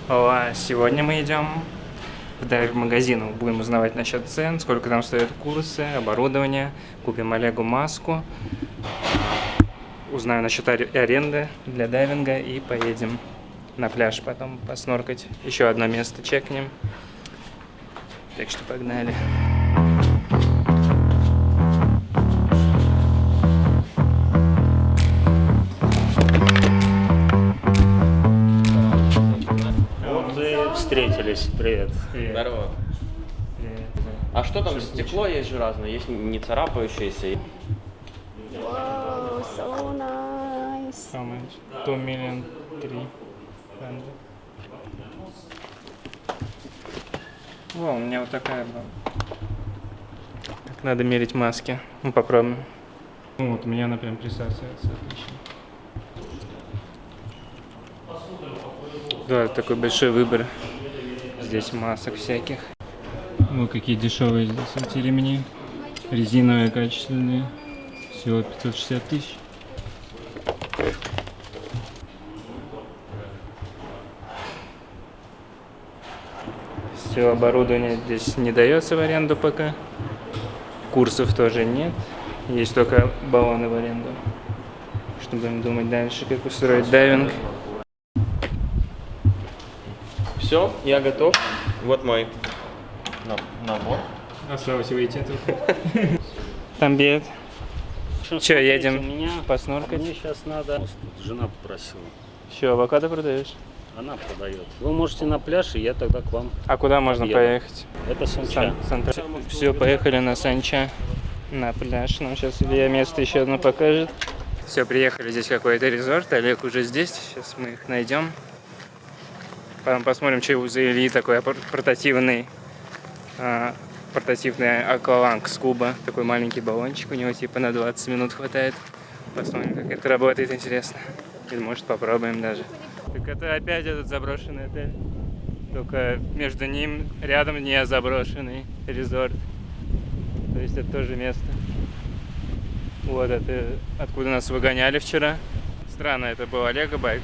А сегодня мы идем в дайв-магазин, будем узнавать насчет цен, сколько там стоят курсы, оборудование, купим Олегу маску, узнаю насчет аренды для дайвинга и поедем на пляж потом посноркать. Еще одно место чекнем. Так что погнали. Встретились. Привет. Здорово. А что там, стекло есть же разное, есть не царапающееся. Wow, so nice. How much? 2 million 300. О, у меня вот такая была. Так, надо мерить маски. Ну, попробуем. Ну, вот у меня, например, присасывается отлично. Да, такой большой выбор. Здесь масок всяких. Ну, какие дешевые здесь эти ремни. Резиновые, качественные. Всего 560 тысяч. Все оборудование здесь не дается в аренду пока. Курсов тоже нет. Есть только баллоны в аренду. Что будем думать дальше, как устроить дайвинг. Все, я готов. Вот мой набор. Осталось выйти только. Там бед. Че, едем У меня посноркать? Мне сейчас надо. Жена попросила. Че, авокадо продаешь? Она продает. Вы можете на пляж, и я тогда к вам. А куда можно Еду. поехать? Это Санча. Все, поехали на Санча, на пляж. Нам сейчас Илья место еще одно покажет. Все, приехали, здесь какой-то резорт, Олег уже здесь. Сейчас мы их найдем. Потом посмотрим, что у Ильи такой портативный акваланг с куба. Такой маленький баллончик у него типа на 20 минут хватает. Посмотрим, как это работает, интересно. Или может попробуем даже. Так это опять этот заброшенный отель. Только между ним рядом не заброшенный резорт. То есть это тоже место. Вот это откуда нас выгоняли вчера. Странно, это был Олега байк,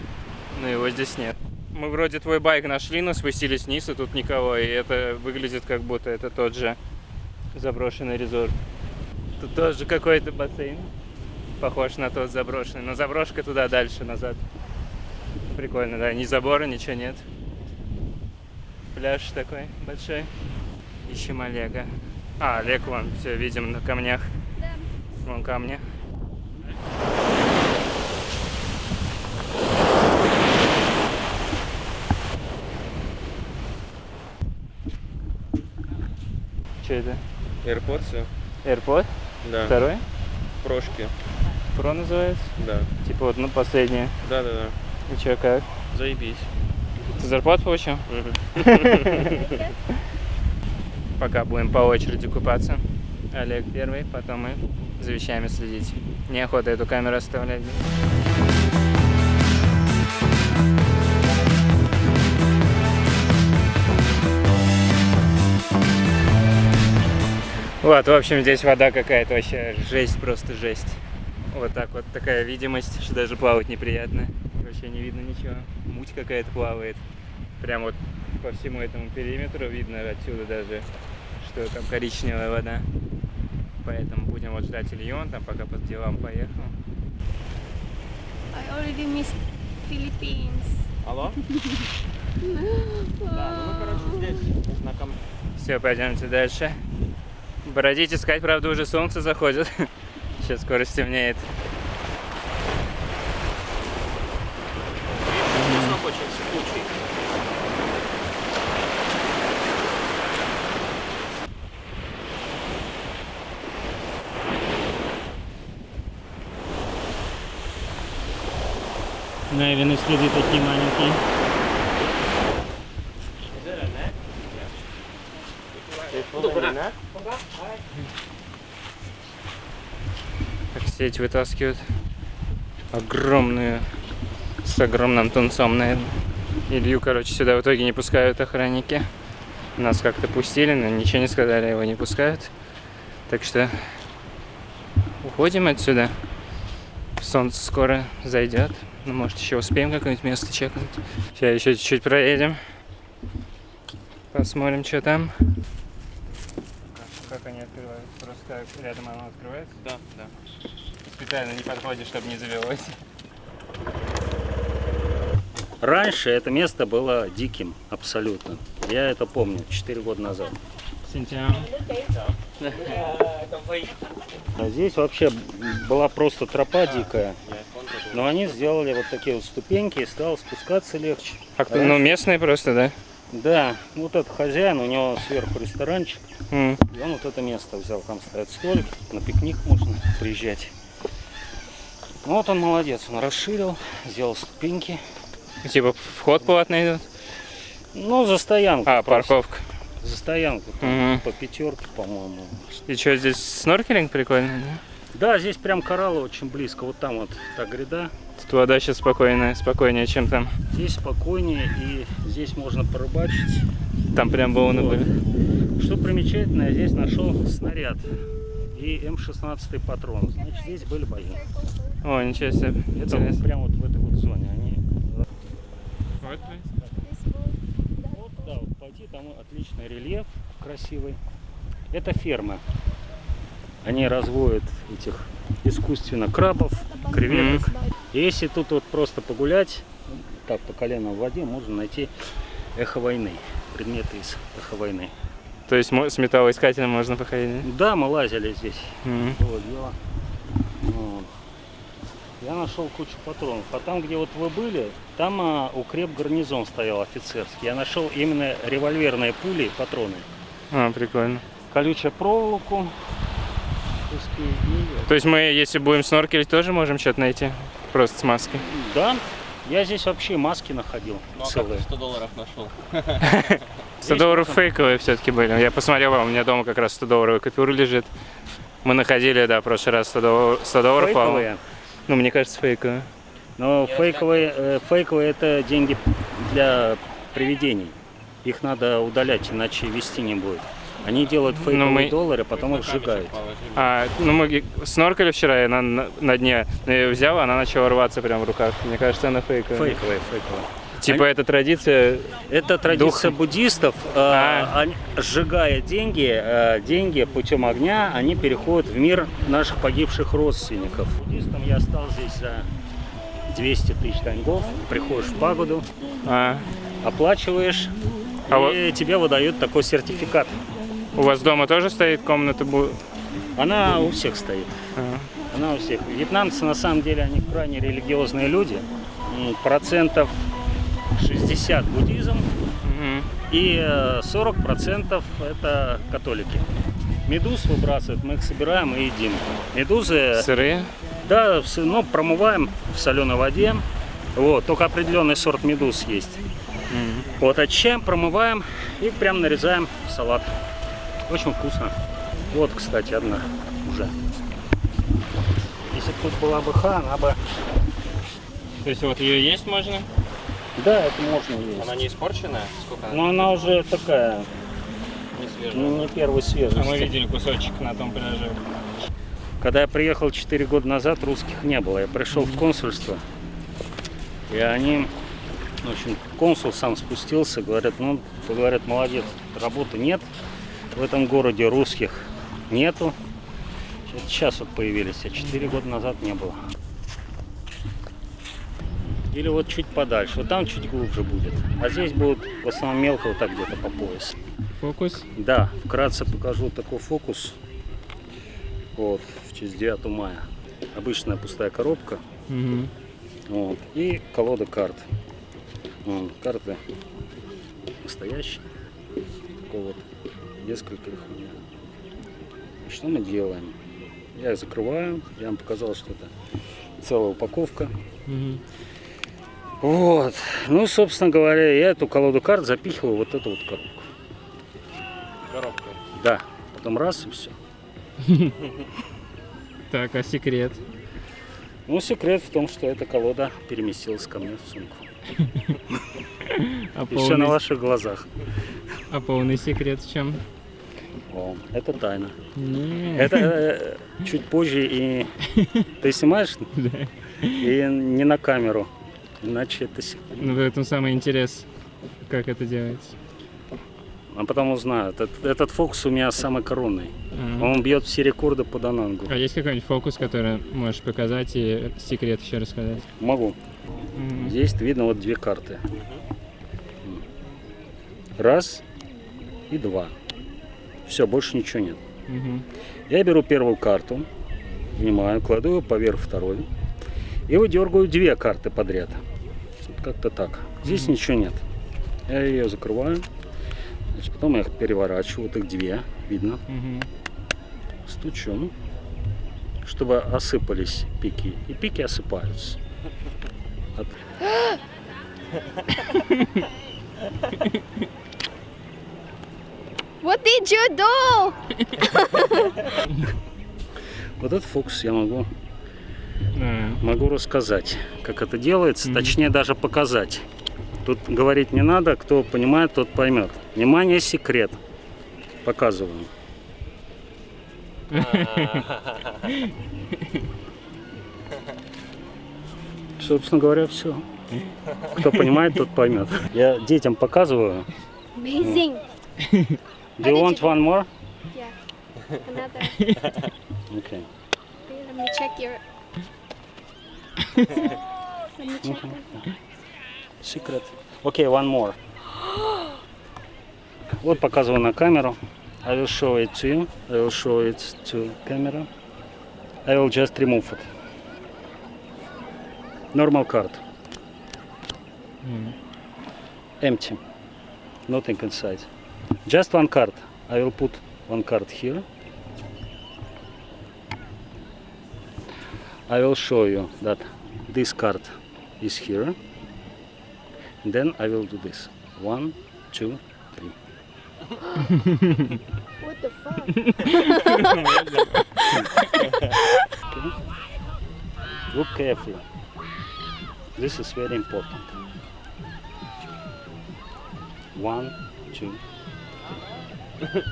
но его здесь нет. Мы вроде твой байк нашли, но спустились вниз, и тут никого. И это выглядит как будто это тот же заброшенный резорт. Тут тоже какой-то бассейн. Похож на тот заброшенный. Но заброшка туда дальше, назад. Прикольно, да. Ни забора, ничего нет. Пляж такой большой. Ищем Олега. А, Олег вон, все видим на камнях. Да. Вон камни. Что это? AirPods? AirPod? Да. Второй? Прошки. Про называется? Да. Типа вот, ну, последнее. Да. И чё, как? Заебись. Ты зарплату получил? Пока будем по очереди купаться. Олег первый, потом мы за вещами следить. Неохота эту камеру оставлять. Вот, в общем, здесь вода какая-то вообще жесть, просто жесть. Вот так вот, такая видимость, что даже плавать неприятно. Вообще не видно ничего. Муть какая-то плавает. Прям вот по всему этому периметру видно отсюда даже, что там коричневая вода. Поэтому будем вот ждать Илью, он там пока по делам поехал. I already missed Philippines. Алло? Да, ну мы, короче, здесь на камне. Все, пойдемте дальше. Бродить, искать, правда, уже солнце заходит. Сейчас скоро стемнеет. Песок очень сыпучий. Наверное, следы такие маленькие. Как сеть вытаскивают. Огромную. С огромным тунцом, наверное. Илью, короче, сюда в итоге не пускают охранники. Нас как-то пустили, но ничего не сказали, его не пускают. Так что уходим отсюда. Солнце скоро зайдет. Ну, может, еще успеем какое-нибудь место чекнуть. Сейчас еще чуть-чуть проедем. Посмотрим, что там. Как они открывают? Просто рядом оно открывается? Да, да. Специально не подходишь, чтобы не завелось. Раньше это место было диким, абсолютно. Я это помню, 4 года назад. Сентябрь. А здесь вообще была просто тропа дикая. Но они сделали вот такие вот ступеньки, и стало спускаться легче. А кто, ну, местные просто, да? Да, вот этот хозяин, у него сверху ресторанчик. М. И он вот это место взял, там стоят столик, на пикник можно приезжать. Ну вот он молодец, он расширил, сделал ступеньки. Типа вход платный идет? Ну, за стоянку. А, просто. парковка. За стоянку, там, Мгм. по 5, по-моему. И что, здесь сноркелинг прикольный? Да? Да, здесь прям кораллы очень близко. Вот там вот та гряда. Тут вода сейчас спокойная, спокойнее, чем там. Здесь спокойнее, и здесь можно порыбачить. Там прям волны Вот. были. Что примечательно, я здесь нашел снаряд и М16 патрон. Значит, здесь были бои. О, ничего себе. Это вот Интересно. прямо вот в этой вот зоне. Они... Вот, блин. Вот, да, вот пойти, там отличный рельеф, красивый. Это ферма. Они разводят этих искусственно крабов, креветок. И если тут вот просто погулять, так по колено в воде, можно найти эхо войны, предметы из эхо войны. То есть с металлоискателем можно походить, Да, мы лазили здесь. да? Мгм. Вот дело. Вот. Я нашел кучу патронов. А там, где вот вы были, там укреп гарнизон стоял офицерский. Я нашел именно револьверные пули и патроны. А, прикольно. Колючую проволоку. Куски и... То есть мы, если будем сноркелить, тоже можем что-то найти? Просто с маской? Да, я здесь вообще маски находил Ну а как целые. ты $100 нашел? 100 долларов фейковые все-таки были. Я посмотрел, у меня дома как раз 100 долларовая купюра лежит. Мы находили, да, в прошлый раз 100 долларов. Фейковые. Ну, мне кажется, фейковые. Но фейковые это деньги для привидений. Их надо удалять, иначе вести не будет. Они делают фейковые мы- доллары, потом их сжигают. А, ну мы сноркали вчера, и она на дне. Я ее взял, она начала рваться прямо в руках. Мне кажется, она фейковая. Фейковые. Типа это традиция. Это традиция Дух. буддистов. Они, сжигая деньги путем огня, они переходят в мир наших погибших родственников. Буддистам я стал здесь за 200 тысяч тангов. Приходишь в пагоду, А, оплачиваешь, А и тебе выдают такой сертификат. у вас дома тоже стоит комната? Она у всех стоит. А, Она у всех. Вьетнамцы на самом деле они крайне религиозные люди. Процентов 60 буддизм мгм. и 40% это католики. Медуз выбрасывают, мы их собираем и едим. Медузы, Сырые? да, промываем в соленой воде. Вот, только определенный сорт медуз есть. Мгм. Вот, очищаем, промываем и прям нарезаем в салат. Очень вкусно. Вот, кстати, одна уже. Если бы тут была бы она бы... То есть вот ее есть можно? Да, это можно есть. Она не испорченная? Сколько она? Но она уже такая, Не свежая. не первой свежести. А мы видели кусочек на том пляже. Когда я приехал 4 года назад, русских не было. Я пришел в консульство, и они, в общем, консул сам спустился, говорят, молодец, работы нет в этом городе, русских нету. Это сейчас вот появились, а 4 года назад не было. Или вот чуть подальше, вот там чуть глубже будет. А здесь будут в основном мелко вот так где-то по пояс. Фокус? Да, вкратце покажу такой фокус. Вот, в честь 9 мая. Обычная пустая коробка. Мгм. Вот, и колода карт. Карты настоящие. Такого вот несколько их у меня. И что мы делаем? Я их закрываю. Я вам показал, что это целая упаковка. Мгм. Вот. Ну, собственно говоря, я эту колоду карт запихиваю в вот эту вот коробку. Коробка. Да. Потом раз и все. Так, а секрет? Ну, секрет в том, что эта колода переместилась ко мне в сумку. А И все на ваших глазах. полный секрет в чем? О, это тайна. Не. Это чуть позже и ты снимаешь и не на камеру, иначе это секрет. Ну, в этом самый интерес, как это делается. а потом узнают. Этот фокус у меня самый коронный. Он бьет все рекорды по Данангу. А есть какой-нибудь фокус, который можешь показать и секрет еще рассказать? Могу. Здесь видно вот две карты. Раз и два. Все, больше ничего нет. Я беру первую карту, внимаю, кладу ее поверх второй и выдергиваю две карты подряд. Вот как-то так. Здесь ничего нет. Я ее закрываю. Значит, потом я их переворачиваю. Вот их две, видно. Стучу, чтобы осыпались пики. И пики осыпаются. What did you do? Вот этот фокус я могу рассказать, как это делается, точнее даже показать. Тут говорить не надо, кто понимает, тот поймет. Внимание, секрет. Показываю. Собственно говоря, все. Кто понимает, тот поймет. Я детям показываю. Amazing. Do you want one more? Yeah. Another. Okay. Let me check your. Let me check. Secret. Okay, one more. Вот показываю на камеру. I will show it to you. I will show it to camera. I will just remove it. Normal card. Empty. Nothing inside. Just one card. I will put one card here. I will show you that this card is here. Then I will do this. 1, 2, 3. What the fuck? Okay. Look carefully. This is very important. 1, 2, 3.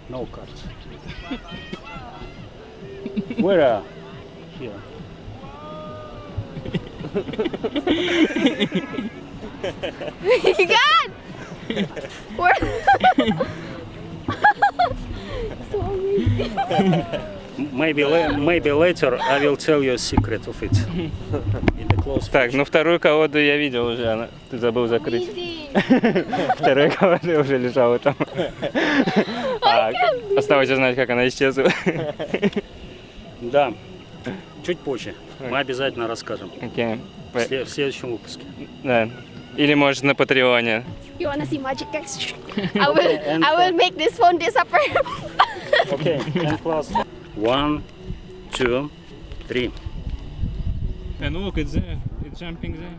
No cards. Where are? Here. God! Where? So amazing. Maybe later I will tell you a secret of it. In the close Так, ну вторую колоду я видел уже, ты забыл закрыть. Amazing. Вторая колода уже лежала там. Осталось узнать, как она исчезла. Да. Чуть позже. Мы обязательно расскажем. Окей. В следующем выпуске. Да. Или может на Патреоне. You wanna see magic X? I will make this phone disappear. Okay. And plus 1, 2, 3. And look, it's there. It's jumping there.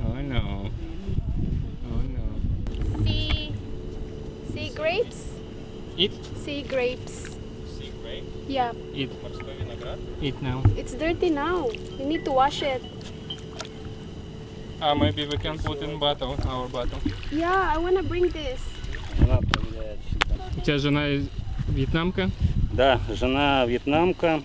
Oh no. Oh no. See grapes? Eat? See grapes. Yeah, Eat. Eat now. it's dirty now. You need to wash it. Maybe we can put in bottle, our bottle. Yeah, I wanna bring this. У тебя жена вьетнамка? Да, жена вьетнамка,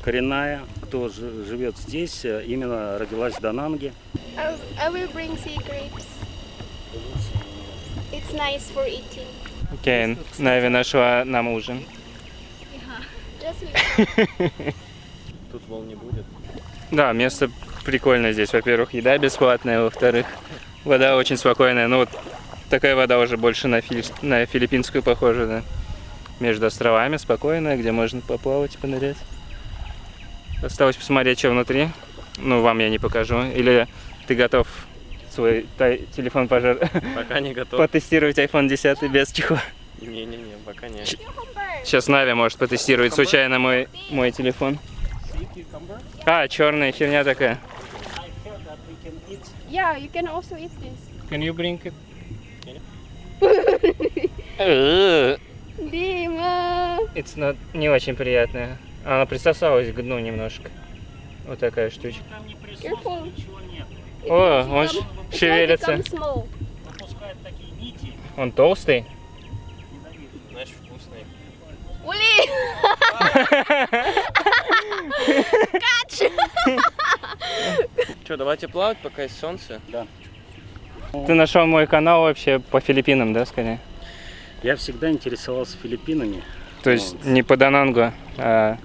коренная, кто живет здесь, именно родилась в Дананге. I will bring sea grapes. It's nice for eating. Окей, Нави нашла нам ужин. Just Тут волн не будет. Да, место прикольное здесь. Во-первых, еда бесплатная, во-вторых, вода очень спокойная. Ну вот такая вода уже больше на филиппинскую похожа, да. Между островами спокойная, где можно поплавать, понырять. Осталось посмотреть, что внутри. Ну, вам я не покажу. Или ты готов свой телефон Пока не готов. потестировать iPhone 10 без чехла? Не-не-не, пока не. Сейчас Нави может потестировать случайно мой телефон. Черная херня такая. yeah, you can also eat this. Can you bring it? Дима. Это не очень приятная. Она присосалась к дну немножко. Вот такая штучка. Careful. О, он It will шевелится. become small. Он толстый. Знаешь, вкусный. Ули! Catch! Что, давайте плавать, пока есть солнце? Да. Ты нашел мой канал вообще по Филиппинам, да, скорее? Я всегда интересовался Филиппинами. То есть Вот. не по Данангу, а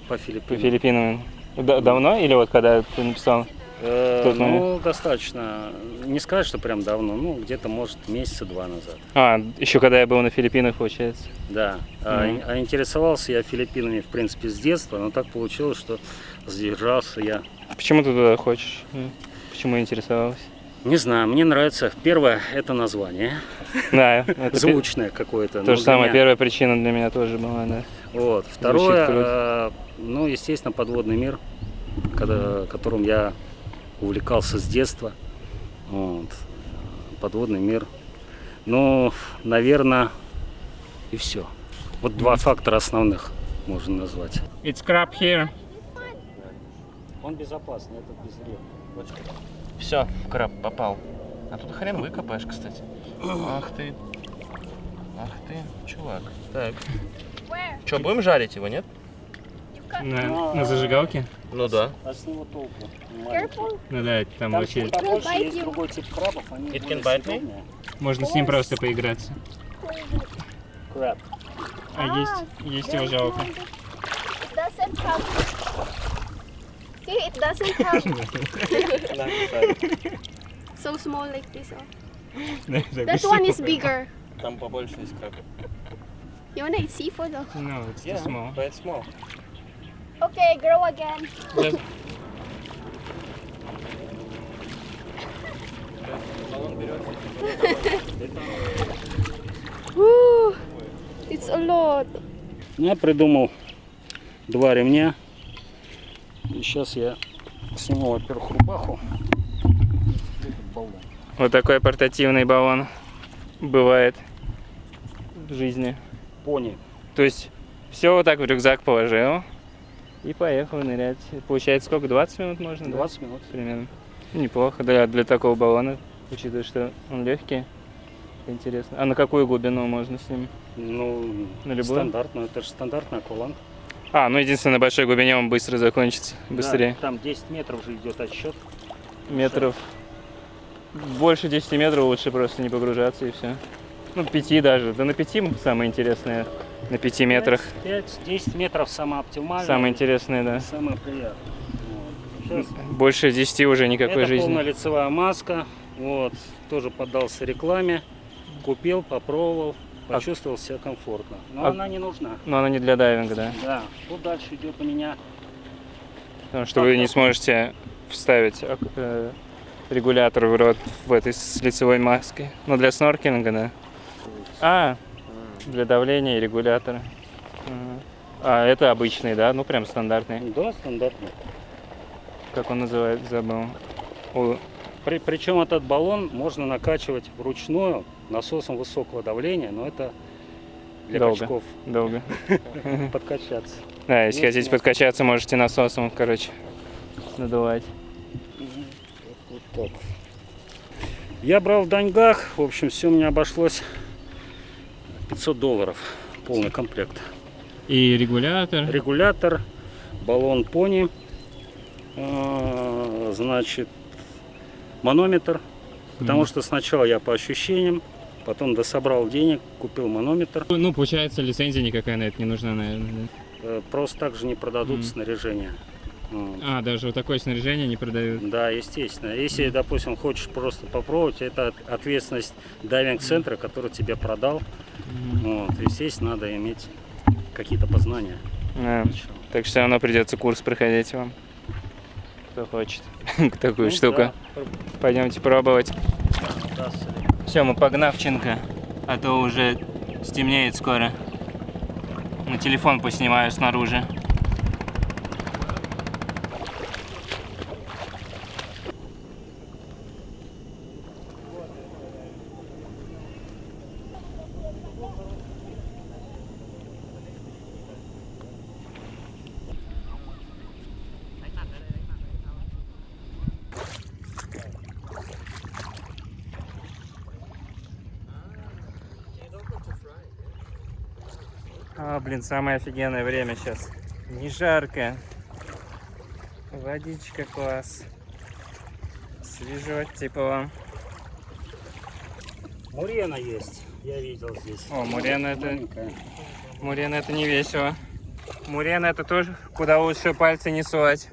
По по Филиппинам. Филиппинам. Давно или вот когда ты написал? тот момент? Ну, достаточно. Не сказать, что прям давно. Ну, где-то, может, месяца 2 назад. А, еще когда я был на Филиппинах, получается. Да. А интересовался я Филиппинами, в принципе, с детства, но так получилось, что задержался я. Почему ты туда хочешь? Почему интересовался? Не знаю, мне нравится. Первое – это название. Да, это Звучное какое-то. то же самое, первая причина для меня тоже была, да. Вот. Звучит Второе, ну, естественно, подводный мир, которым я увлекался с детства. Вот. Подводный мир. Ну, наверное, и все. Вот два фактора основных можно назвать. It's crab here. Он безопасный, этот без рыб. Все, краб попал. А тут хрен выкопаешь, кстати. Ах ты. Ах ты, чувак. Так. Where? Че, будем жарить его, нет? На зажигалке? Ну да. А с него толку? Careful. Ну да, там Там очень... побольше bite есть you. другой тип крабов, они It более can bite me? съедобные. Можно с ним просто поиграться. Краб. А есть его жалко. It doesn't come. See, it doesn't come. So small like this. That one is bigger. Там побольше есть краб. You wanna eat seafood though? No, it's too small. but it's small. Okay, grow again. Just- Woo! It's a lot. Я придумал 2 ремня. И сейчас я сниму, во-первых, рубаху. Вот такой портативный баллон бывает в жизни. Пони. То есть все вот так в рюкзак положил и поехал нырять. Получается сколько? 20 минут можно? да? 20 минут. Примерно. Неплохо, для такого баллона, учитывая, что он легкий. Интересно. А на какую глубину можно с ним? Ну, На любую? стандартную. Это же стандартный акваланг. А, ну единственное, на большой глубине он быстро закончится. Быстрее. Да, там 10 метров же идет отсчет. Метров. Больше 10 метров лучше просто не погружаться и все. Ну, 5 даже. Да на 5 самое интересное. На 5 метрах. 5-10 метров самое оптимальное. Самое интересное, да. Самое приятное. Вот. Сейчас Больше 10 уже никакой это жизни. полная лицевая маска. Вот. Тоже поддался рекламе. Купил, попробовал. Почувствовал себя комфортно. Но А- она не нужна. Но она не для дайвинга, да. Да. Тут дальше идет у меня. Потому что вы не сможете вставить регулятор в рот в этой с лицевой маской. Но для сноркелинга, да. А, для давления и регулятора. Ага. А это обычный, да? Ну прям стандартный. Да, стандартный. Как он называется, забыл. Причем этот баллон можно накачивать вручную насосом высокого давления, но это для Долго. качков Долго. подкачаться. Да, если Нет, хотите нет. подкачаться, можете насосом, короче, надувать. Вот так. Я брал в деньгах, в общем, все мне обошлось $500, полный комплект. И регулятор. Регулятор, баллон пони, значит, манометр, потому что сначала я по ощущениям, потом дособрал денег, купил манометр. Ну, получается, лицензия никакая на это не нужна, наверное. Просто так же не продадут снаряжение. Вот. А, даже вот такое снаряжение не продают. Да, естественно. Если, допустим, хочешь просто попробовать, это ответственность дайвинг-центра, который тебе продал. Вот. Естественно, надо иметь какие-то познания. А, так что все равно придется курс проходить вам. Кто хочет такую Ну штуку. да, Пойдемте пробовать. удастся ли. Все, мы погнавченко, а то уже стемнеет скоро. На телефон поснимаю снаружи. А, блин, самое офигенное время сейчас. Не жарко. Водичка класс. вижу, типа вам. Мурена есть, я видел здесь. О, мурена это... Маленькая. Мурена это не весело. Мурена это тоже куда лучше пальцы не сувать.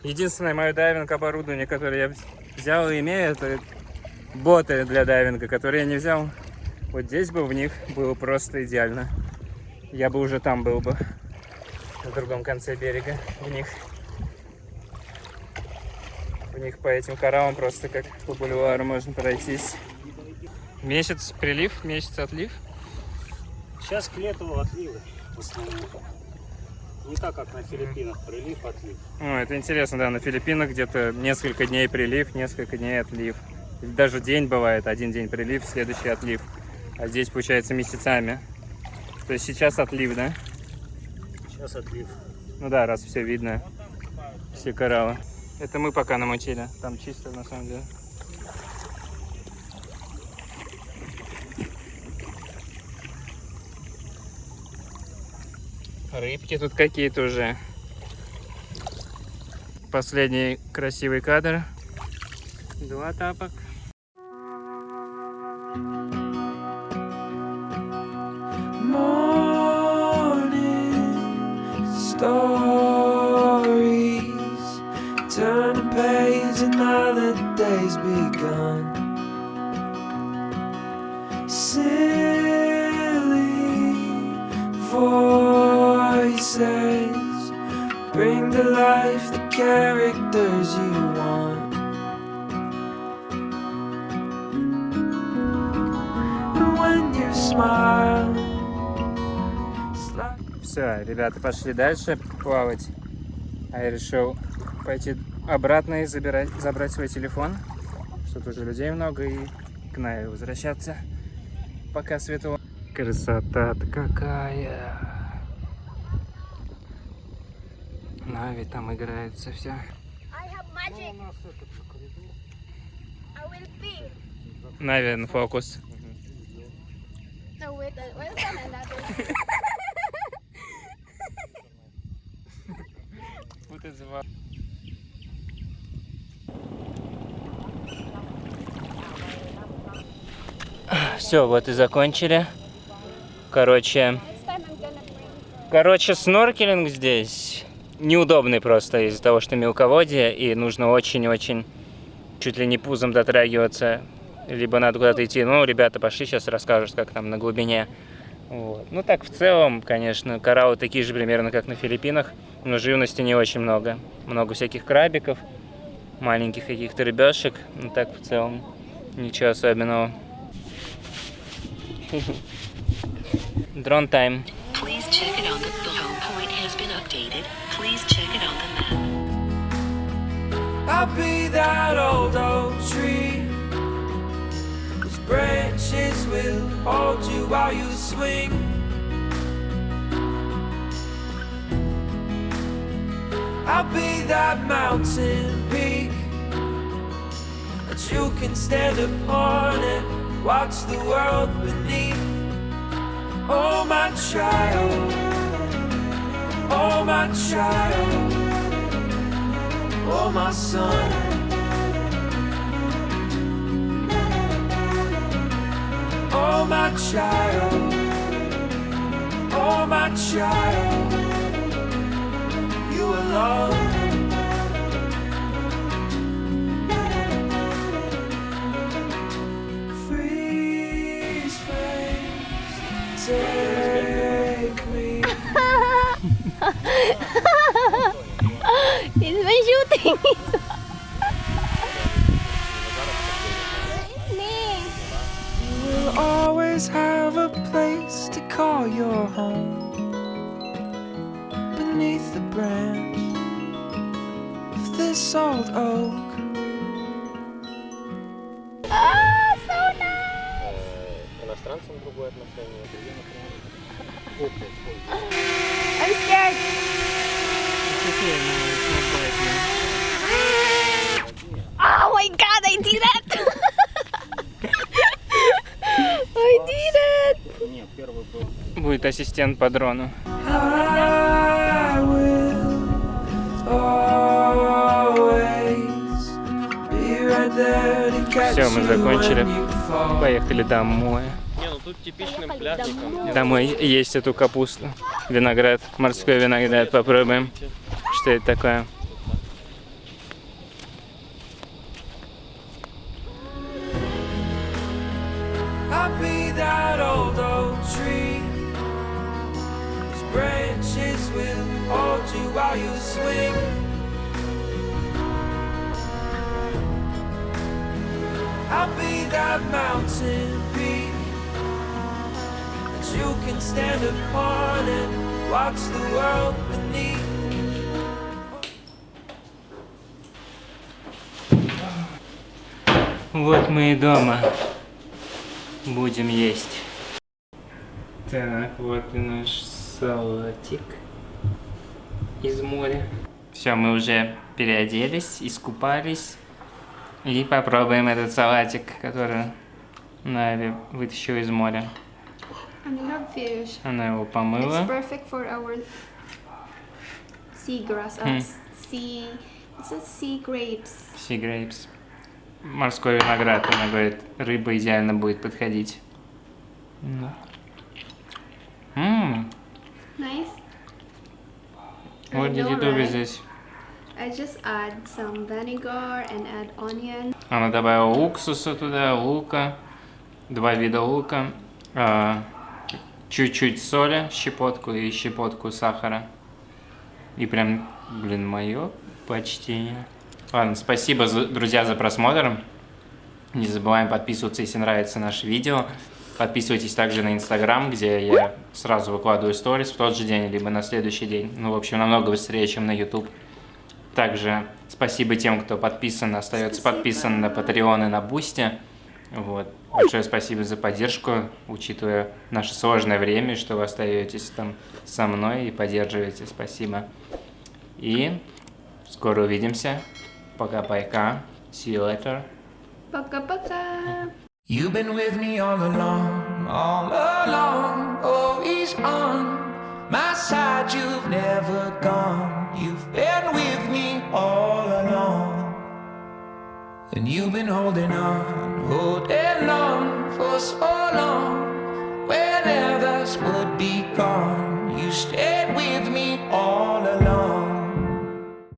Единственное мое дайвинг оборудование, которое я взял и имею, это боты для дайвинга, которые я не взял. Вот здесь бы в них было просто идеально. Я бы уже там был бы, на другом конце берега. В них по этим кораллам просто как по бульвару можно пройтись. Месяц прилив, месяц отлив. Сейчас к лету отливы в основном. Не так, как на Филиппинах, прилив, отлив. О, это интересно, да, на Филиппинах где-то несколько дней прилив, несколько дней отлив. Даже день бывает, один день прилив, следующий отлив. А здесь получается месяцами. То есть сейчас отлив, да? Сейчас отлив. Ну да, раз все видно, все кораллы. Это мы пока намочили, там чисто на самом деле. Рыбки тут какие-то уже. Последний красивый кадр. 2 тапок. Stories turn the page, another day's begun. Silly voices bring to life the characters you want. And when you smile, it's like Все, ребята пошли дальше плавать. А я решил пойти обратно и забрать свой телефон. Что-то уже людей много и к Наве возвращаться. Пока светло. Красота-то какая! Нави там играется все. I have magic. I will be. Нави на фокус. No, wait, where's another? Все, вот и закончили. Короче, Next time I'm gonna bring. сноркелинг здесь неудобный просто из-за того, что мелководье, и нужно очень-очень чуть ли не пузом дотрагиваться, либо надо куда-то идти. Ну, ребята пошли, сейчас расскажут, как там на глубине. Вот. Ну, так в целом, конечно, кораллы такие же примерно, как на Филиппинах, но живности не очень много. Много всяких крабиков, маленьких каких-то рыбешек, ну, так в целом ничего особенного. Дрон тайм. Please check it on the home point has been updated. Please check it on the map. I'll be that old oak tree whose branches will hold you while you swing. I'll be that mountain peak that you can stand upon and watch the world beneath. Oh my child, oh my child, oh my son. Oh my child, oh my child, you alone. Freeze frames, take me. He's been shooting. It's me. You will always have a place to call your home beneath the branch of this old oak. Ah, so nice. Иностранцам другое отношение. I'm scared. Oh my god, I did it! I did it! Нет, первый был. Будет ассистент по дрону. I will always Все, мы закончили. Поехали домой. Не, ну тут типичным пляжником. Домой есть эту капусту. Виноград, морской виноград. Попробуем, что это такое. I'll be that old oak tree whose branches will hold you while you swing. I'll be that mountain peak that you can stand upon and watch the world beneath. Вот мы и дома. Будем есть. Так, вот и наш салатик из моря. Все, мы уже переоделись, искупались. И попробуем этот салатик, который Нави вытащила из моря. And we have fish. Она его It's помыла. perfect for our seagrass. Sea. It says sea grapes. Sea grapes. Морской виноград, она говорит, рыба идеально будет подходить. Nice. What did you do with this? I just add some vinegar and add onion. Она добавила уксуса туда, лука, 2 вида лука, чуть-чуть соли, щепотку и щепотку сахара. И прям, блин, мое почтение. Ладно, спасибо, друзья, за просмотр. Не забываем подписываться, если нравится наше видео. Подписывайтесь также на Инстаграм, где я сразу выкладываю сторис в тот же день, либо на следующий день. Ну, в общем, намного быстрее, чем на YouTube. Также спасибо тем, кто подписан, остается подписан на Patreon и на Boosty. Вот. Большое спасибо за поддержку, учитывая наше сложное время, что вы остаетесь там со мной и поддерживаете. Спасибо. И скоро увидимся. Пока-пока. See you later. Пока-пока. You've been with me all along, always on my side. You've never gone. You've been with me all along, and you've been holding on for so long. When others would be gone, you stayed.